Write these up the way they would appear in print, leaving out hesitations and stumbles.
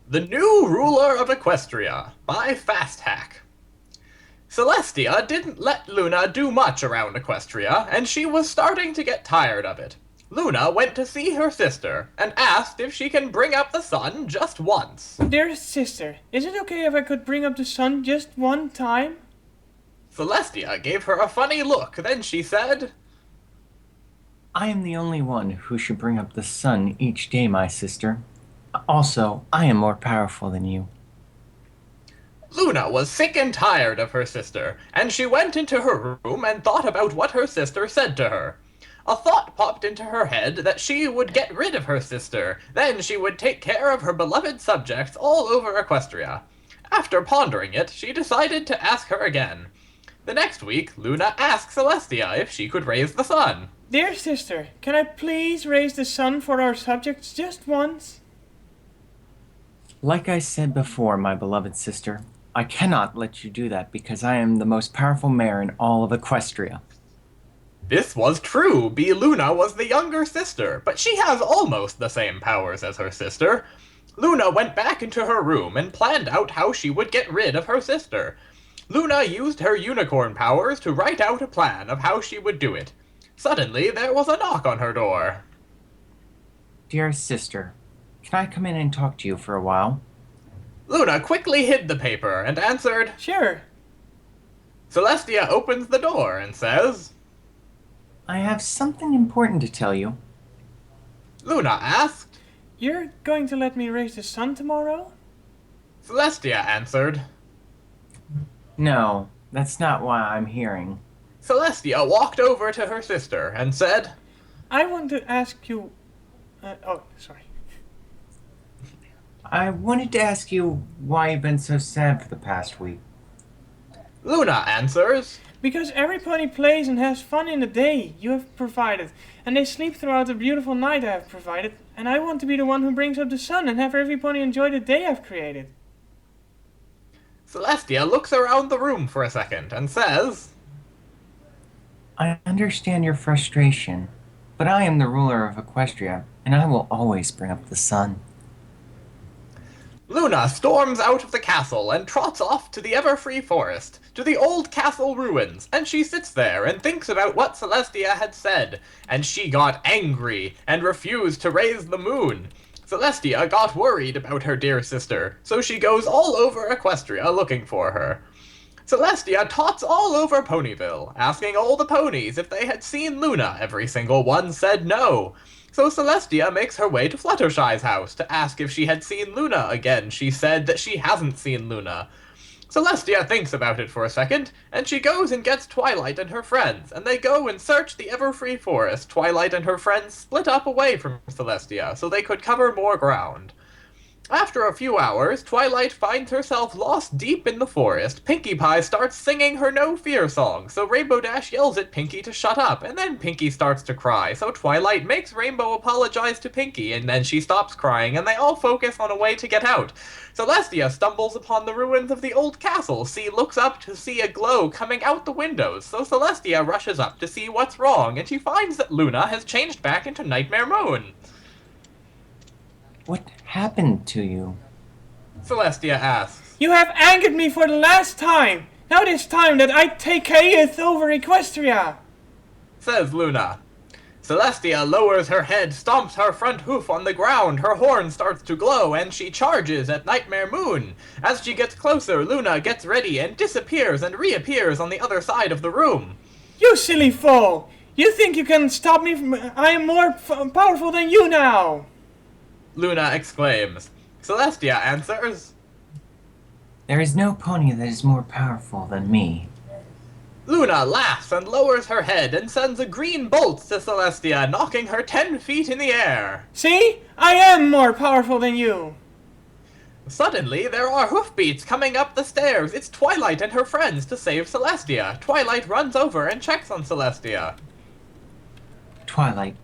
The New Ruler of Equestria by Fast Hack. Celestia didn't let Luna do much around Equestria, and she was starting to get tired of it. Luna went to see her sister and asked if she can bring up the sun just once. Dear sister, is it okay if I could bring up the sun just one time? Celestia gave her a funny look, then she said, I am the only one who should bring up the sun each day, my sister. Also, I am more powerful than you. Luna was sick and tired of her sister, and she went into her room and thought about what her sister said to her. A thought popped into her head that she would get rid of her sister, then she would take care of her beloved subjects all over Equestria. After pondering it, she decided to ask her again. The next week, Luna asked Celestia if she could raise the sun. Dear sister, can I please raise the sun for our subjects just once? Like I said before, my beloved sister, I cannot let you do that because I am the most powerful mayor in all of Equestria. This was true. Luna was the younger sister, but she has almost the same powers as her sister. Luna went back into her room and planned out how she would get rid of her sister. Luna used her unicorn powers to write out a plan of how she would do it. Suddenly, there was a knock on her door. Dear sister, can I come in and talk to you for a while? Luna quickly hid the paper and answered, Sure. Celestia opens the door and says, I have something important to tell you. Luna asked. You're going to let me raise the sun tomorrow? Celestia answered. No, that's not why I'm hearing. Celestia walked over to her sister and said, I want to ask you... sorry. I wanted to ask you why you've been so sad for the past week. Luna answers, Because every pony plays and has fun in the day you have provided, and they sleep throughout the beautiful night I have provided, and I want to be the one who brings up the sun and have every pony enjoy the day I've created. Celestia looks around the room for a second and says, I understand your frustration, but I am the ruler of Equestria, and I will always bring up the sun. Luna storms out of the castle and trots off to the Everfree Forest, to the old castle ruins, and she sits there and thinks about what Celestia had said, and she got angry and refused to raise the moon. Celestia got worried about her dear sister, so she goes all over Equestria looking for her. Celestia tots all over Ponyville, asking all the ponies if they had seen Luna. Every single one said no. So Celestia makes her way to Fluttershy's house to ask if she had seen Luna again. She said that she hasn't seen Luna. Celestia thinks about it for a second, and she goes and gets Twilight and her friends, and they go and search the Everfree Forest. Twilight and her friends split up away from Celestia, so they could cover more ground. After a few hours, Twilight finds herself lost deep in the forest. Pinkie Pie starts singing her No Fear song, so Rainbow Dash yells at Pinkie to shut up, and then Pinkie starts to cry, so Twilight makes Rainbow apologize to Pinkie, and then she stops crying, and they all focus on a way to get out. Celestia stumbles upon the ruins of the old castle. She looks up to see a glow coming out the windows, so Celestia rushes up to see what's wrong, and she finds that Luna has changed back into Nightmare Moon. What happened to you? Celestia asks. You have angered me for the last time! Now it is time that I take Kaeth over Equestria! Says Luna. Celestia lowers her head, stomps her front hoof on the ground, her horn starts to glow, and she charges at Nightmare Moon. As she gets closer, Luna gets ready and disappears and reappears on the other side of the room. You silly fool! You think you can stop me from... I am more powerful than you now! Luna exclaims. Celestia answers. There is no pony that is more powerful than me. Luna laughs and lowers her head and sends a green bolt to Celestia, knocking her 10 feet in the air. See? I am more powerful than you! Suddenly, there are hoofbeats coming up the stairs. It's Twilight and her friends to save Celestia. Twilight runs over and checks on Celestia. Twilight,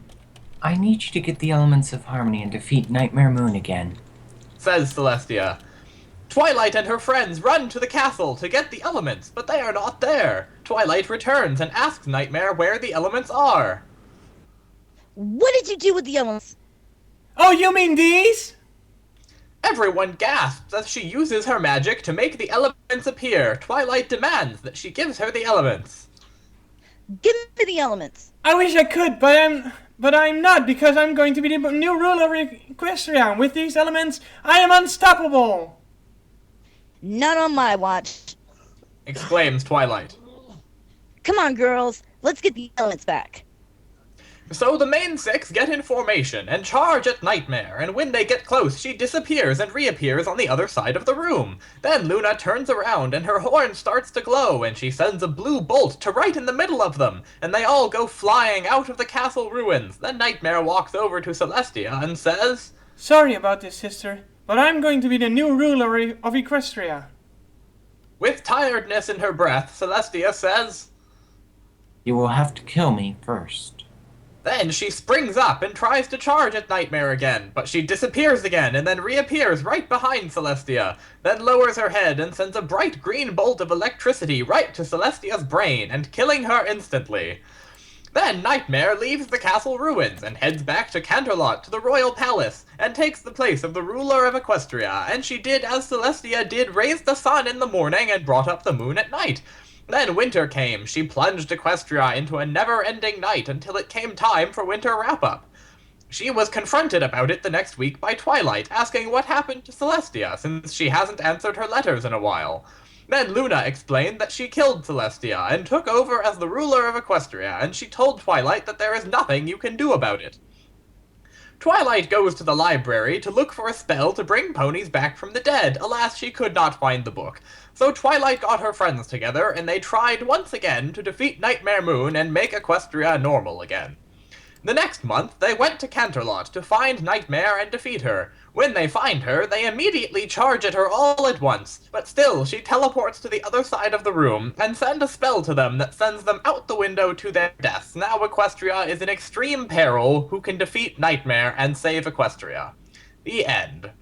I need you to get the elements of harmony and defeat Nightmare Moon again. Says Celestia. Twilight and her friends run to the castle to get the elements, but they are not there. Twilight returns and asks Nightmare where the elements are. What did you do with the elements? Oh, you mean these? Everyone gasps as she uses her magic to make the elements appear. Twilight demands that she gives her the elements. Give me the elements. I wish I could, but I'm not, because I'm going to be the new ruler of Equestria. With these elements, I am unstoppable. Not on my watch. Exclaims Twilight. Come on, girls. Let's get the elements back. So the main six get in formation and charge at Nightmare, and when they get close, she disappears and reappears on the other side of the room. Then Luna turns around and her horn starts to glow, and she sends a blue bolt to right in the middle of them, and they all go flying out of the castle ruins. Then Nightmare walks over to Celestia and says, Sorry about this, sister, but I'm going to be the new ruler of Equestria. With tiredness in her breath, Celestia says, You will have to kill me first. Then she springs up and tries to charge at Nightmare again, but she disappears again and then reappears right behind Celestia, then lowers her head and sends a bright green bolt of electricity right to Celestia's brain and killing her instantly. Then Nightmare leaves the castle ruins and heads back to Canterlot to the royal palace and takes the place of the ruler of Equestria, and she did as Celestia did, raised the sun in the morning and brought up the moon at night. Then winter came. She plunged Equestria into a never-ending night until it came time for winter wrap-up. She was confronted about it the next week by Twilight, asking what happened to Celestia, since she hasn't answered her letters in a while. Then Luna explained that she killed Celestia and took over as the ruler of Equestria, and she told Twilight that there is nothing you can do about it. Twilight goes to the library to look for a spell to bring ponies back from the dead. Alas, she could not find the book. So Twilight got her friends together, and they tried once again to defeat Nightmare Moon and make Equestria normal again. The next month, they went to Canterlot to find Nightmare and defeat her. When they find her, they immediately charge at her all at once, but still she teleports to the other side of the room and sends a spell to them that sends them out the window to their deaths. Now Equestria is in extreme peril, who can defeat Nightmare and save Equestria. The end.